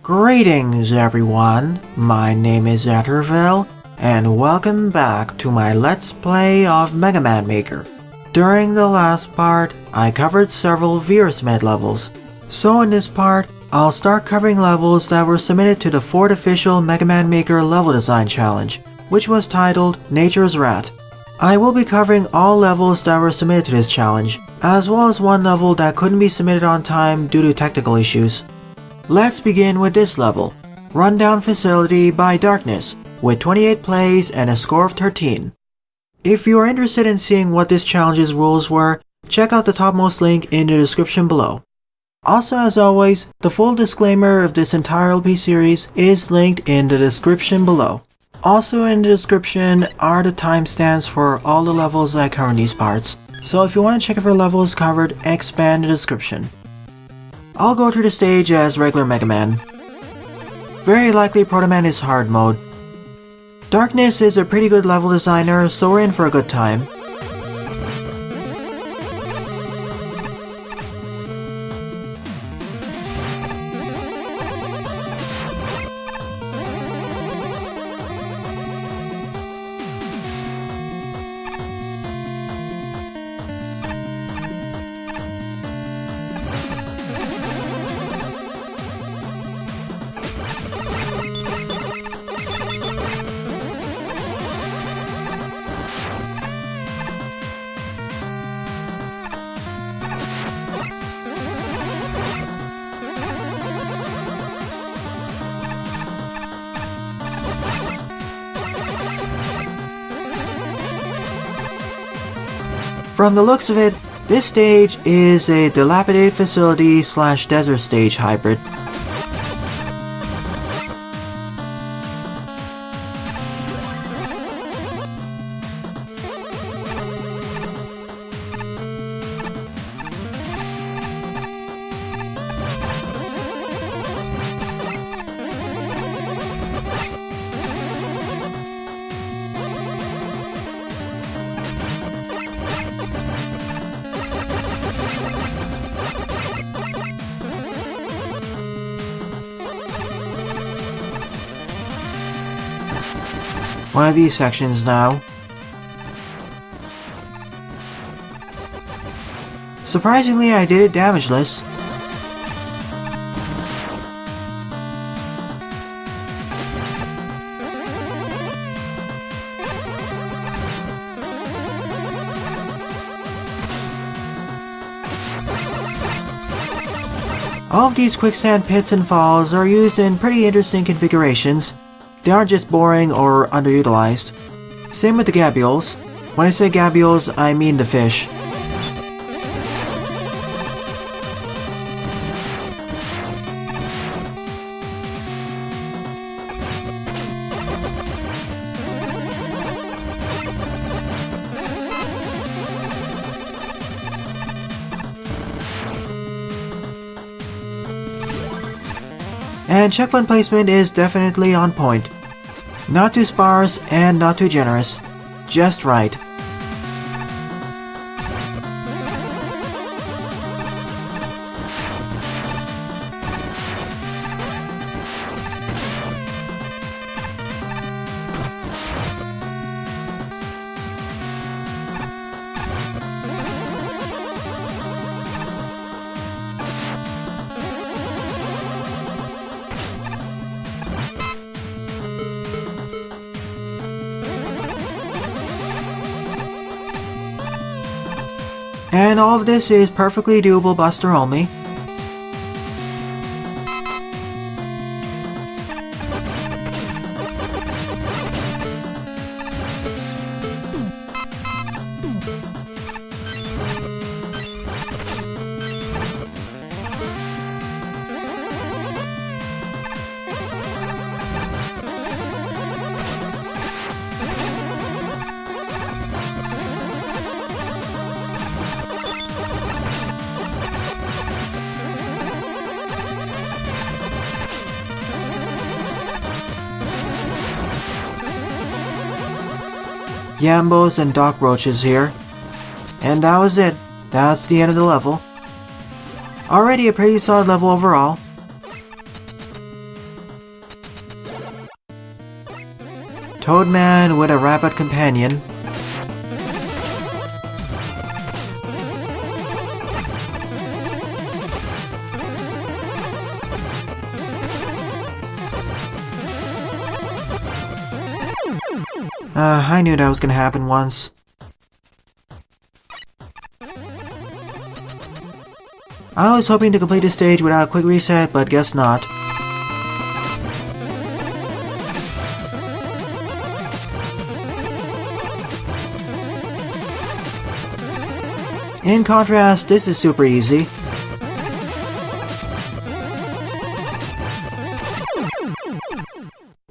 Greetings everyone, my name is Etterville, and welcome back to my Let's Play of Mega Man Maker. During the last part, I covered several Veersmith levels, so in this part, I'll start covering levels that were submitted to the 4th official Mega Man Maker Level Design Challenge, which was titled Nature's Rat. I will be covering all levels that were submitted to this challenge, as well as one level that couldn't be submitted on time due to technical issues. Let's begin with this level, Rundown Facility by Darkness, with 28 plays and a score of 13. If you are interested in seeing what this challenge's rules were, check out the topmost link in the description below. Also, as always, the full disclaimer of this entire LP series is linked in the description below. Also in the description are the timestamps for all the levels I cover in these parts, so if you want to check if your level is covered, expand the description. I'll go through the stage as regular Mega Man. Very likely Proto Man is hard mode. Darkness is a pretty good level designer, so we're in for a good time. From the looks of it, this stage is a dilapidated facility / desert stage hybrid. One of these sections now. Surprisingly, I did it damageless. All of these quicksand pits and falls are used in pretty interesting configurations. They aren't just boring or underutilized. Same with the gabules. When I say gabules, I mean the fish. And checkpoint placement is definitely on point. Not too sparse and not too generous. Just right. And all of this is perfectly doable Buster only. Yambos and dock roaches here. And that was it. That's the end of the level. Already a pretty solid level overall. Toadman with a rabbit companion. I knew that was gonna happen once. I was hoping to complete this stage without a quick reset, but guess not. In contrast, this is super easy.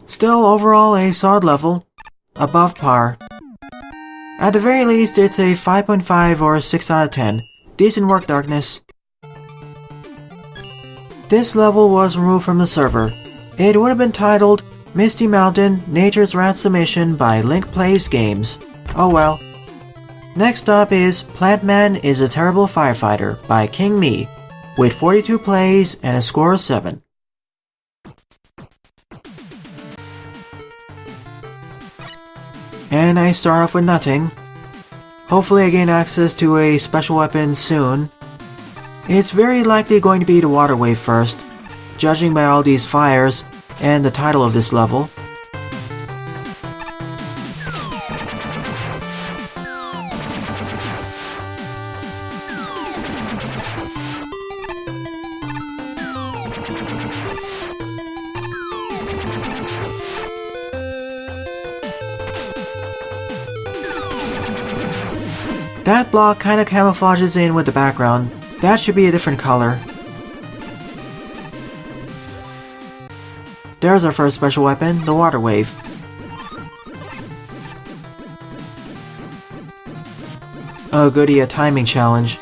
Still, overall, a solid level. Above par. At the very least, it's a 5.5 or 6 out of 10. Decent work, Darkness. This level was removed from the server. It would have been titled Misty Mountain Nature's Ransom Mission by LinkPlaysGames. Oh well. Next up is Plant Man is a Terrible Firefighter by King Me, with 42 plays and a score of 7. And I start off with nothing. Hopefully I gain access to a special weapon soon. It's very likely going to be the water wave first, judging by all these fires and the title of this level. That block kinda camouflages in with the background. That should be a different color. There's our first special weapon, the water wave. Oh goody, a timing challenge.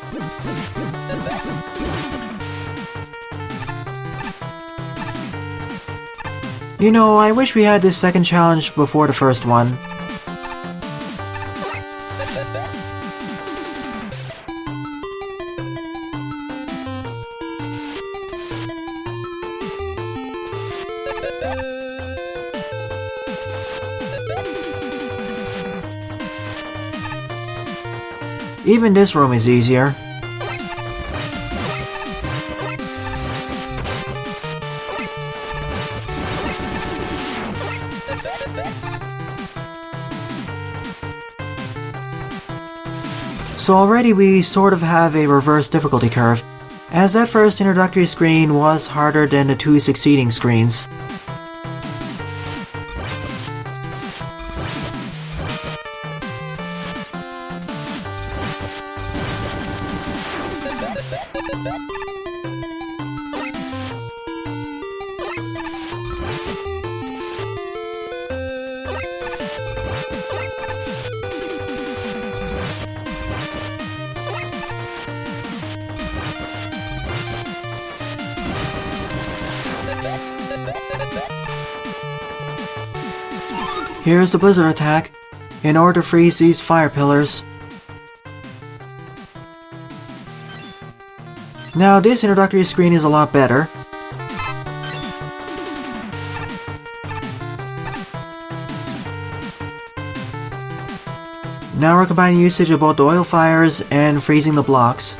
You know, I wish we had this second challenge before the first one. Even this room is easier. So already we sort of have a reverse difficulty curve, as that first introductory screen was harder than the 2 succeeding screens. Here's the blizzard attack, in order to freeze these fire pillars. Now this introductory screen is a lot better. Now we're combining usage of both the oil fires and freezing the blocks.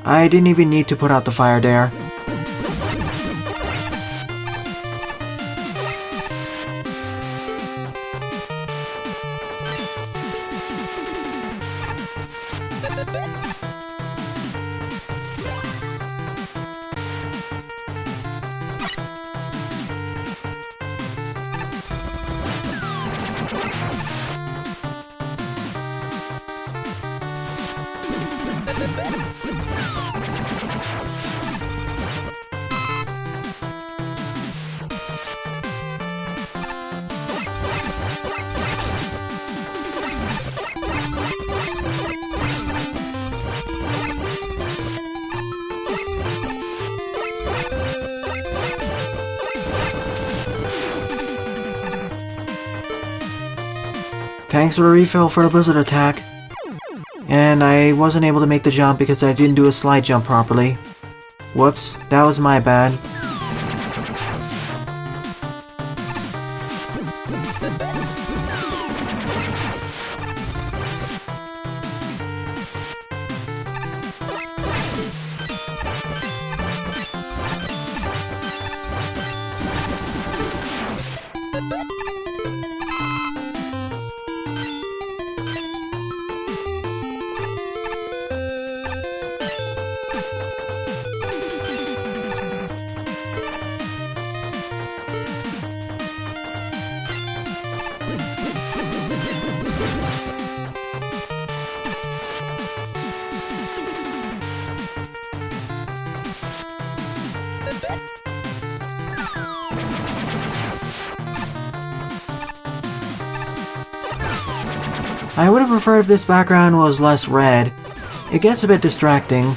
I didn't even need to put out the fire there. Thanks for the refill for the blizzard attack. And I wasn't able to make the jump because I didn't do a slide jump properly. Whoops, that was my bad. I would have preferred if this background was less red. It gets a bit distracting.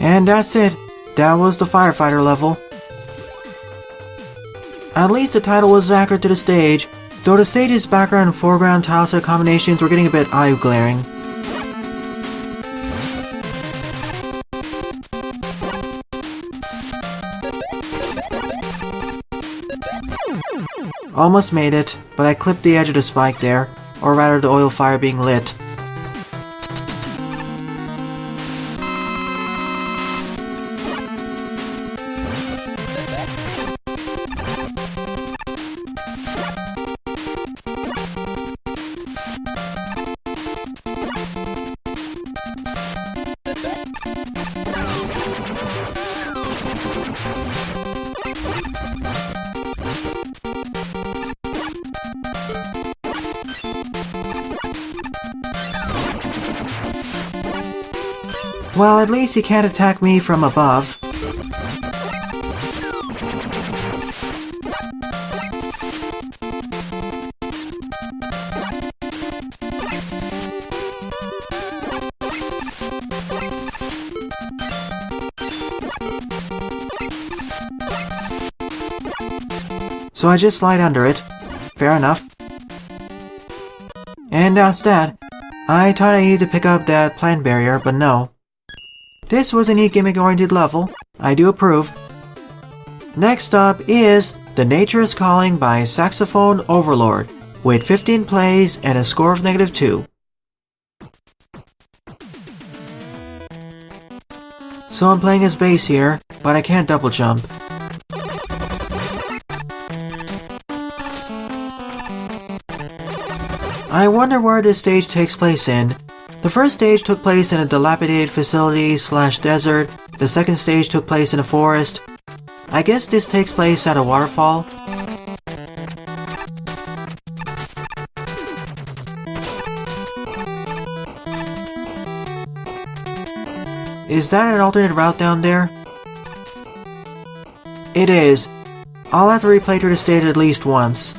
And that's it. That was the Firefighter level. At least the title was accurate to the stage, though the stage's background and foreground tileset combinations were getting a bit eye-glaring. Almost made it, but I clipped the edge of the spike there, or rather the oil fire being lit. Well, at least he can't attack me from above. So I just slide under it. Fair enough. And that's that. I thought I needed to pick up that plant barrier, but no. This was a neat gimmick-oriented level. I do approve. Next up is The Nature is Calling by Saxophone Overlord, with 15 plays and a score of -2. So I'm playing as bass here, but I can't double jump. I wonder where this stage takes place in. The first stage took place in a dilapidated facility/desert, the second stage took place in a forest. I guess this takes place at a waterfall. Is that an alternate route down there? It is. I'll have to replay through the stage at least once.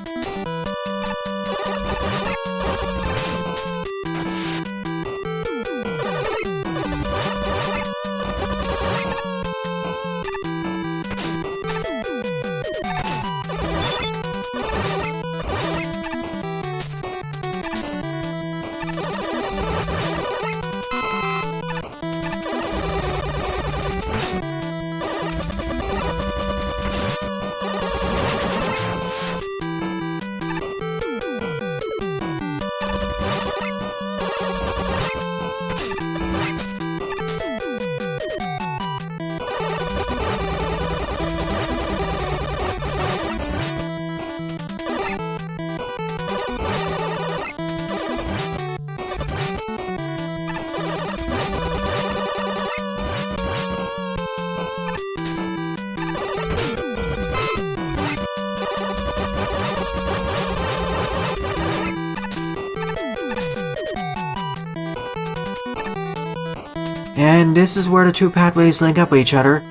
And this is where the two pathways link up with each other.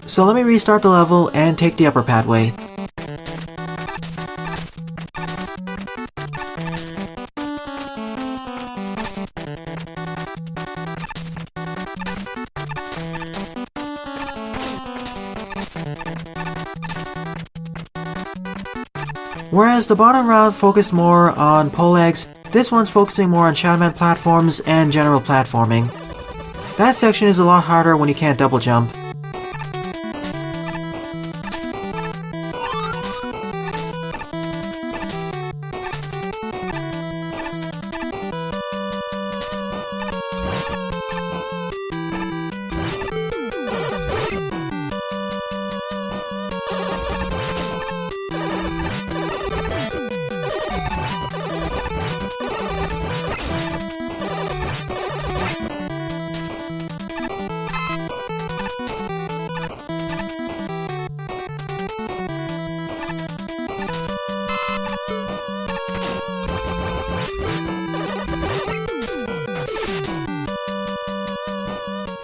So let me restart the level and take the upper pathway. Whereas the bottom route focused more on pole eggs, this one's focusing more on Shadow Man platforms and general platforming. That section is a lot harder when you can't double jump.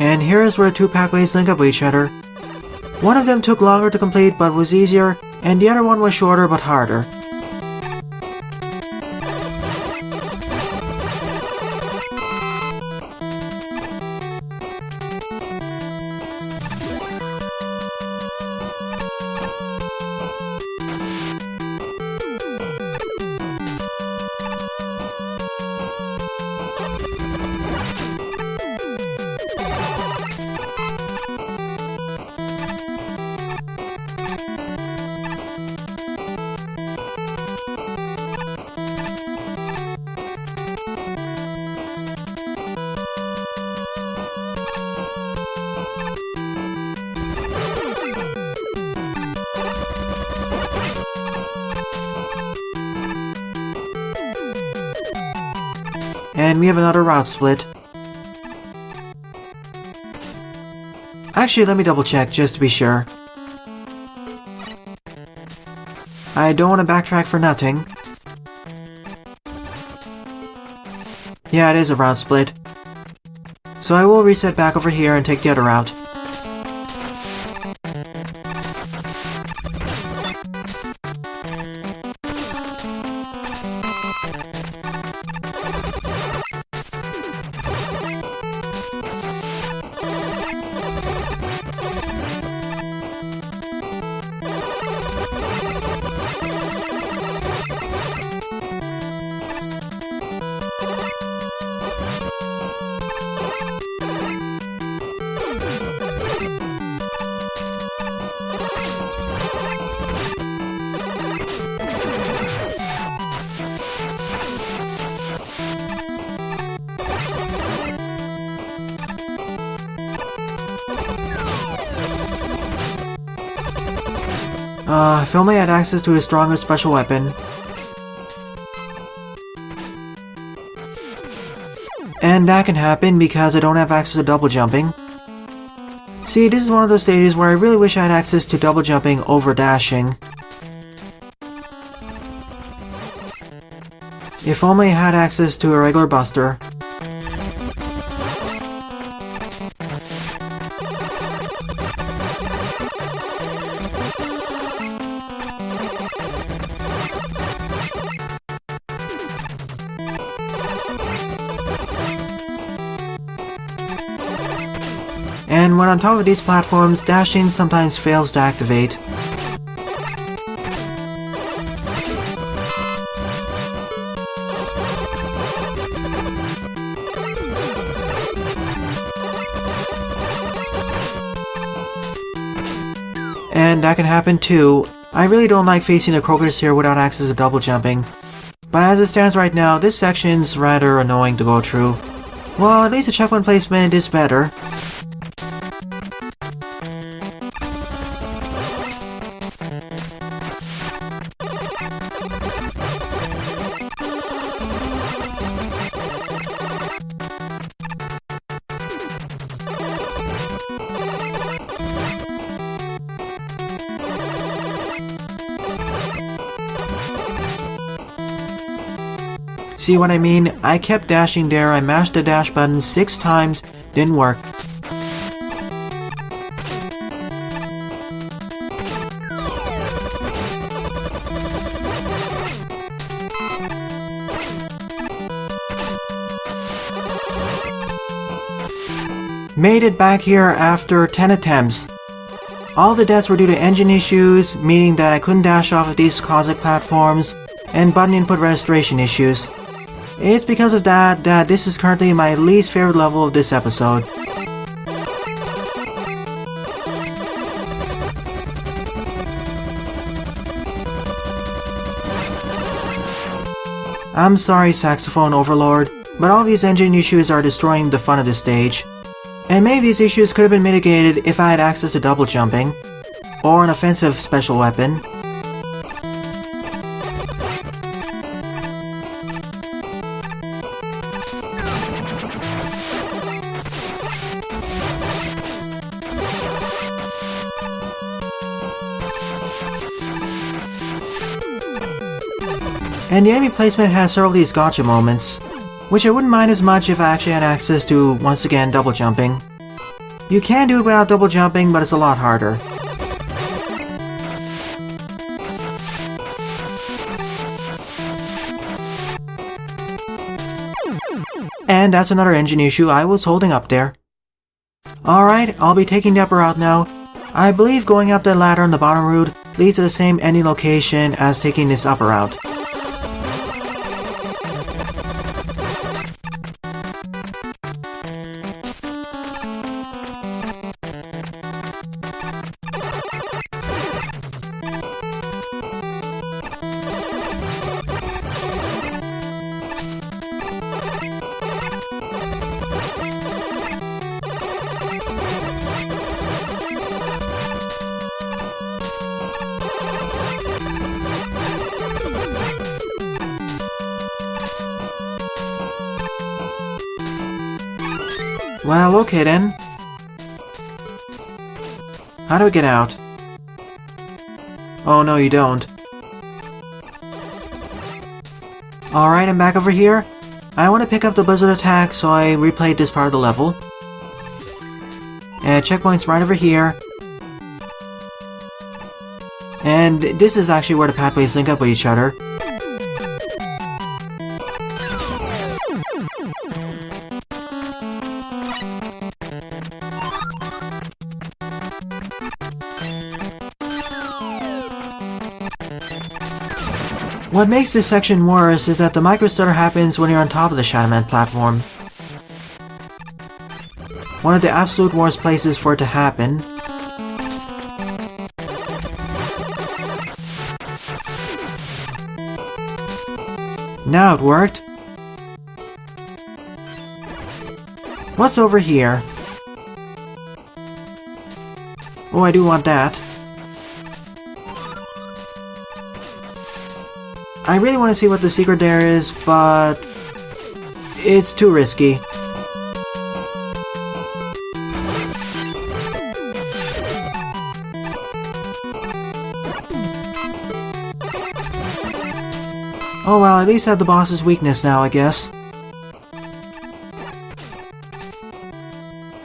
And here is where two pathways link up with each other. One of them took longer to complete but was easier, and the other one was shorter but harder. And we have another route split. Actually, let me double check just to be sure. I don't want to backtrack for nothing. Yeah, it is a route split. So I will reset back over here and take the other route. If only I had access to a stronger special weapon. And that can happen because I don't have access to double jumping. See, this is one of those stages where I really wish I had access to double jumping over dashing. If only I had access to a regular buster. And when on top of these platforms, dashing sometimes fails to activate. And that can happen too. I really don't like facing the Crocus here without access to double jumping. But as it stands right now, this section's rather annoying to go through. Well, at least the checkpoint placement is better. See what I mean? I kept dashing there, I mashed the dash button 6 times, didn't work. Made it back here after 10 attempts. All the deaths were due to engine issues, meaning that I couldn't dash off of these cosmic platforms, and button input restoration issues. It's because of that this is currently my least favorite level of this episode. I'm sorry, Saxophone Overlord, but all these engine issues are destroying the fun of this stage. And maybe these issues could have been mitigated if I had access to double jumping, or an offensive special weapon. And the enemy placement has several of these gotcha moments, which I wouldn't mind as much if I actually had access to, once again, double jumping. You can do it without double jumping, but it's a lot harder. And that's another engine issue I was holding up there. Alright, I'll be taking the upper route now. I believe going up the ladder on the bottom route leads to the same ending location as taking this upper route. Well, okay then. How do I get out? Oh no, you don't. Alright, I'm back over here. I want to pick up the blizzard attack, so I replayed this part of the level. And checkpoint's right over here. And this is actually where the pathways link up with each other. What makes this section worse is that the microstutter happens when you're on top of the Shadow Man platform. One of the absolute worst places for it to happen. Now it worked. What's over here? Oh, I do want that. I really want to see what the secret there is, but it's too risky. Oh well, at least I have the boss's weakness now, I guess.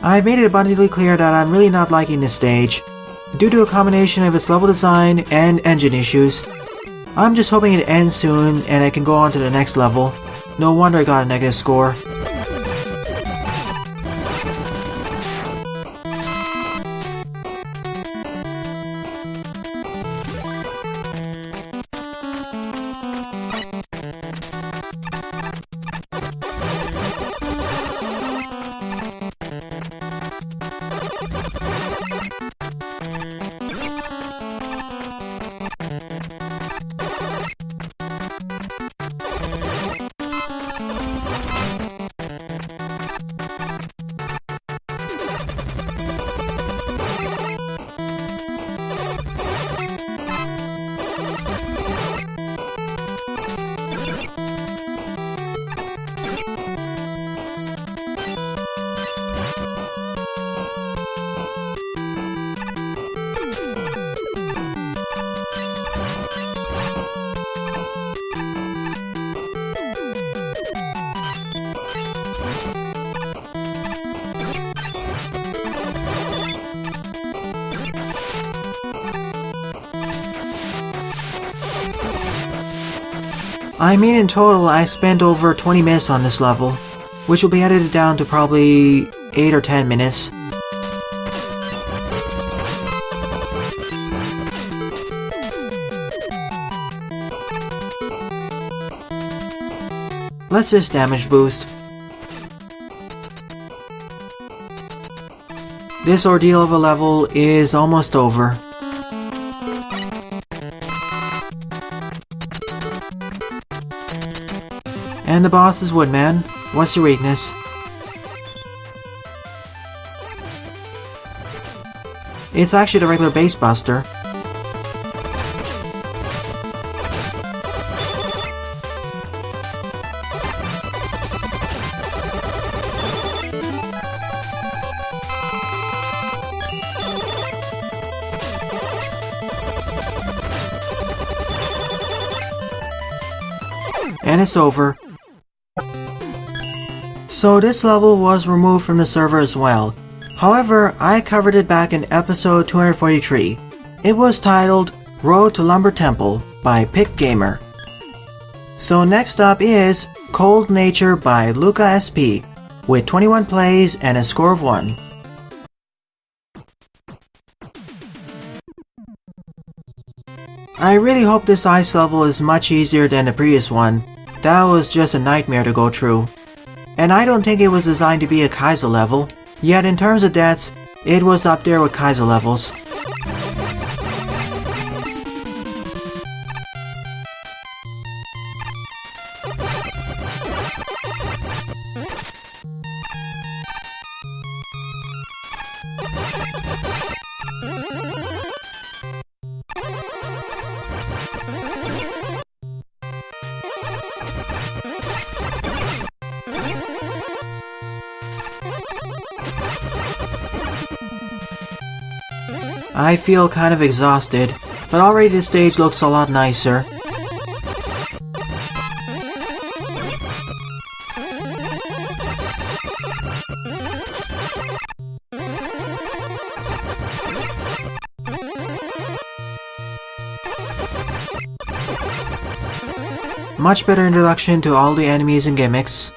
I've made it abundantly clear that I'm really not liking this stage, due to a combination of its level design and engine issues. I'm just hoping it ends soon and I can go on to the next level. No wonder I got a negative score. I mean, in total, I spent over 20 minutes on this level, which will be edited down to probably 8 or 10 minutes. Let's just damage boost. This ordeal of a level is almost over. And the boss is Woodman. What's your weakness? It's actually the regular base buster. And it's over. So this level was removed from the server as well. However, I covered it back in episode 243. It was titled Road to Lumber Temple by Pikgamer. So next up is Cold Nature by Lukasp with 21 plays and a score of 1. I really hope this ice level is much easier than the previous one. That was just a nightmare to go through. And I don't think it was designed to be a Kaiser level, yet in terms of deaths, it was up there with Kaiser levels. I feel kind of exhausted, but already the stage looks a lot nicer. Much better introduction to all the enemies and gimmicks.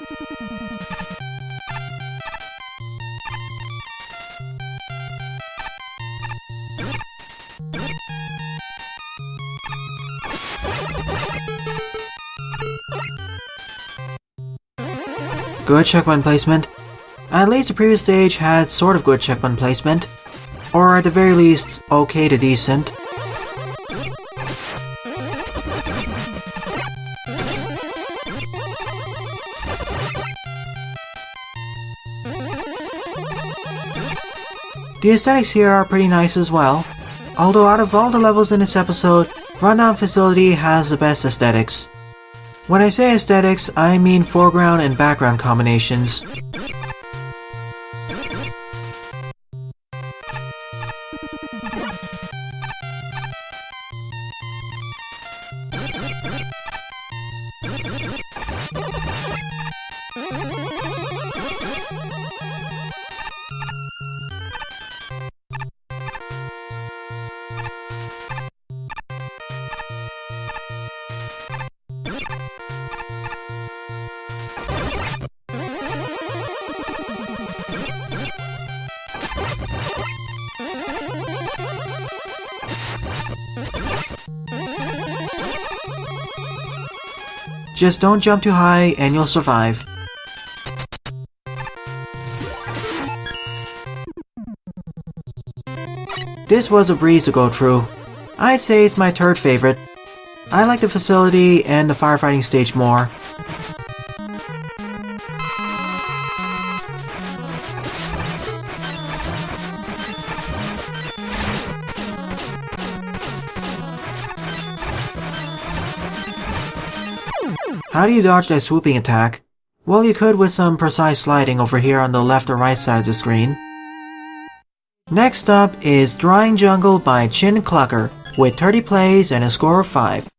Good checkpoint placement. At least the previous stage had sort of good checkpoint placement, or at the very least, okay to decent. The aesthetics here are pretty nice as well, although out of all the levels in this episode, Rundown Facility has the best aesthetics. When I say aesthetics, I mean foreground and background combinations. Just don't jump too high and you'll survive. This was a breeze to go through. I'd say it's my third favorite. I like the facility and the firefighting stage more. How do you dodge that swooping attack? Well, you could with some precise sliding over here on the left or right side of the screen. Next up is Drawing Jungle by Chinclucker with 30 plays and a score of 5.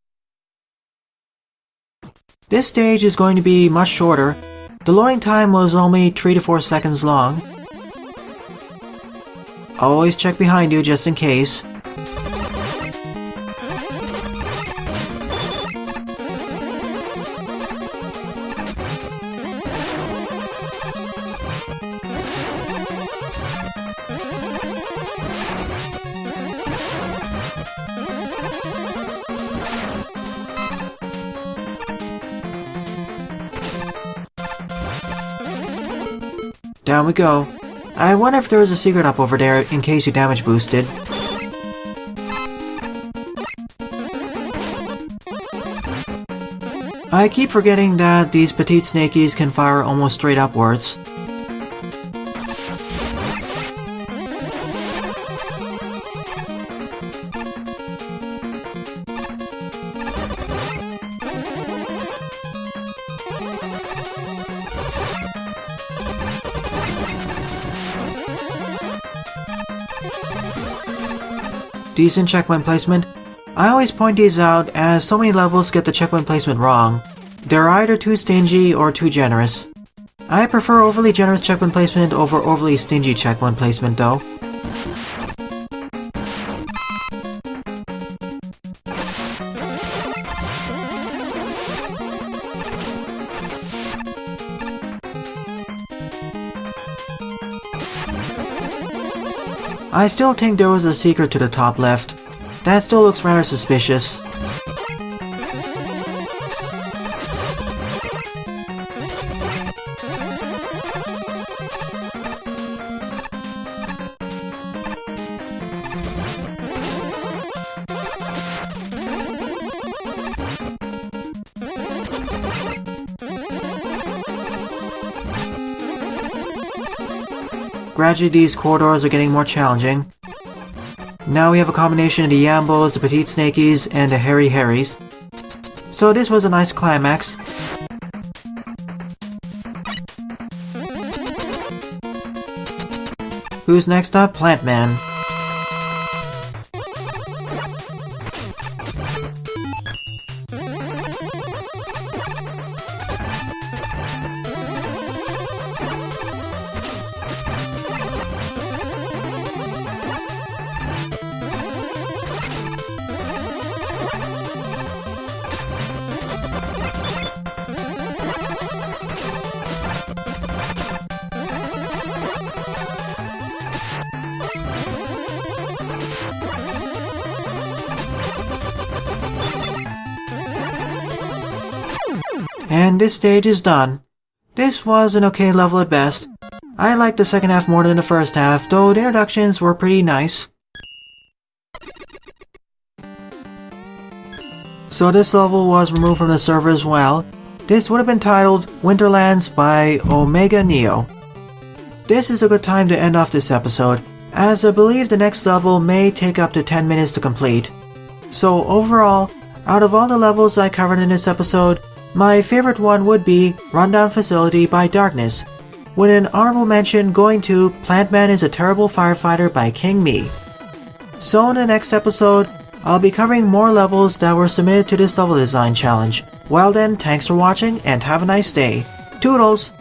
This stage is going to be much shorter. The loading time was only 3 to 4 seconds long. Always check behind you just in case. Down we go. I wonder if there was a secret up over there in case you damage boosted. I keep forgetting that these petite snakies can fire almost straight upwards. Decent checkpoint placement. I always point these out as so many levels get the checkpoint placement wrong. They're either too stingy or too generous. I prefer overly generous checkpoint placement over overly stingy checkpoint placement though. I still think there was a secret to the top left. That still looks rather suspicious. Gradually these corridors are getting more challenging. Now we have a combination of the Yambos, the Petite Snakies, and the Hairy Harrys. So this was a nice climax. Who's next up? Plant Man. And this stage is done. This was an okay level at best. I liked the second half more than the first half, though the introductions were pretty nice. So this level was removed from the server as well. This would have been titled Winterlands by Omeganeo. This is a good time to end off this episode, as I believe the next level may take up to 10 minutes to complete. So overall, out of all the levels I covered in this episode, my favorite one would be Rundown Facility by Darkness, with an honorable mention going to Plant Man is a Terrible Firefighter by King Me. So in the next episode, I'll be covering more levels that were submitted to this level design challenge. Well then, thanks for watching and have a nice day. Toodles!